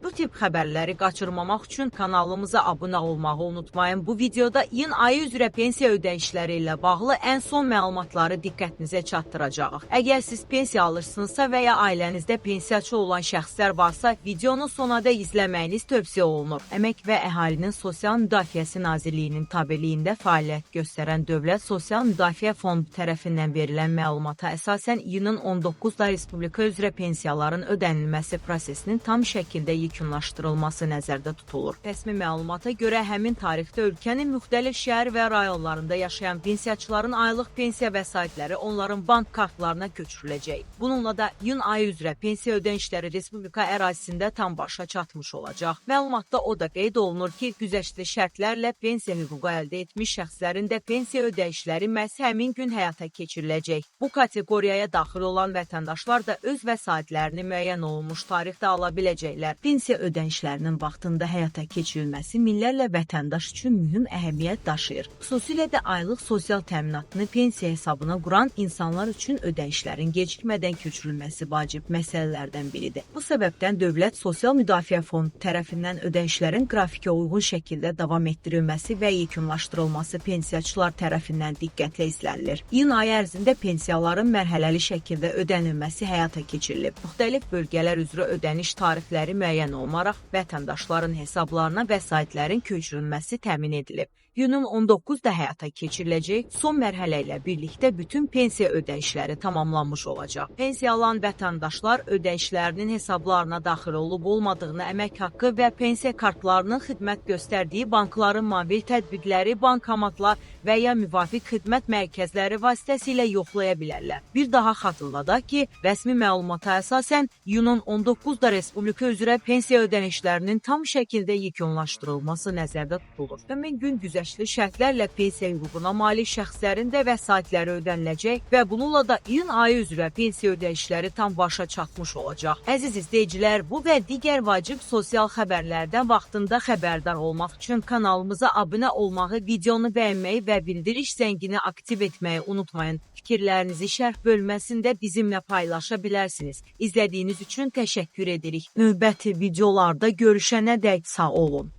Bu tip xəbərləri qaçırmamaq üçün kanalımıza abunə olmağı unutmayın. Bu videoda iyun ayı üzrə pensiya ödəyişləri ilə bağlı ən son məlumatları diqqətinizə çatdıracağıq. Əgər siz pensiya alırsınızsa və ya ailənizdə pensiyaçı olan şəxslər varsa, videonu sonada izləməyiniz tövsiyə olunur. Əmək və Əhalinin Sosial Müdafiəsi Nazirliyinin tabeliyində fəaliyyət göstərən Dövlət Sosial Müdafiə Fondu tərəfindən verilən məlumata əsasən iyunun 19-da Respublika üzrə pensiyaların ödənilməsi prosesinin tam şəkildə yekunlaşdırılması nəzərdə tutulur. Rəsmi məlumata görə həmin tarixdə ölkənin müxtəlif şəhər və rayonlarında yaşayan pensiyaçıların aylıq pensiya vəsaitləri onların bank kartlarına köçürüləcək. Bununla da iyun ayı üzrə pensiya ödənişləri Respublika ərazisində tam başa çatmış olacaq. Məlumatda o da qeyd olunur ki, güzəştli şərtlərlə pensiya hüququ əldə etmiş şəxslərin də pensiya ödəyişləri məhz həmin gün həyata keçiriləcək. Bu kateqoriyaya daxil olan vətəndaşlar da öz vəsaitlərini müəyyən olunmuş tarixdə ala biləcəklər. Pensiya ödənişlərinin vaxtında həyata keçirilməsi minlərlə vətəndaş üçün mühüm əhəmiyyət daşıyır. Xüsusilə də aylıq sosial təminatını pensiya hesabına quran insanlar üçün ödənişlərin gecikmədən köçürülməsi vacib məsələlərdən biridir. Bu səbəbdən Dövlət Sosial Müdafiə Fondu tərəfindən ödənişlərin qrafikə uyğun şəkildə davam etdirilməsi və yekunlaşdırılması pensiyaçılar tərəfindən diqqətlə izlənilir. İyun ayı ərzində pensiyaların mərhələli şəkildə ödənilməsi həyata keçirilib. Müxtəlif bölgələr üzrə ödəniş tarixləri müəyyən olmaraq vətəndaşların hesablarına vəsaitlərin köçürülməsi təmin edilib. İyunun 19-da həyata keçiriləcək son mərhələ ilə birlikdə bütün pensiya ödəyişləri tamamlanmış olacaq. Pensiya alan vətəndaşlar ödəyişlərinin hesablarına daxil olub-olmadığını, əmək haqqı və pensiya kartlarının xidmət göstərdiyi bankların mobil tətbiqləri, bankomatlar və ya müvafiq xidmət mərkəzləri vasitəsilə yoxlaya bilərlər. Bir daha xatırladaq ki, rəsmi məlumata əsasən iyunun 19-da Respublika üzrə pensiya ödənişlərinin tam şəkildə yekunlaşdırılması nəzərdə tutulur. Həmin gün güzəştli şərtlərlə pensiya hüququna malik şəxslərin də vəsaitləri ödəniləcək və bununla da iyun ayı üzrə pensiya ödəyişləri tam başa çatmış olacaq. Əziz izləyicilər, bu və digər vacib sosial xəbərlərdən vaxtında xəbərdar olmaq üçün kanalımıza abunə olmağı, videonu bəyənməyi və bildiriş zəngini aktiv etməyi unutmayın. Fikirlərinizi şərh bölməsində bizimlə paylaşa bilərsiniz. İzlədiyiniz üçün təşəkkür edirik. Növbəti videolarda görüşənədək sağ olun.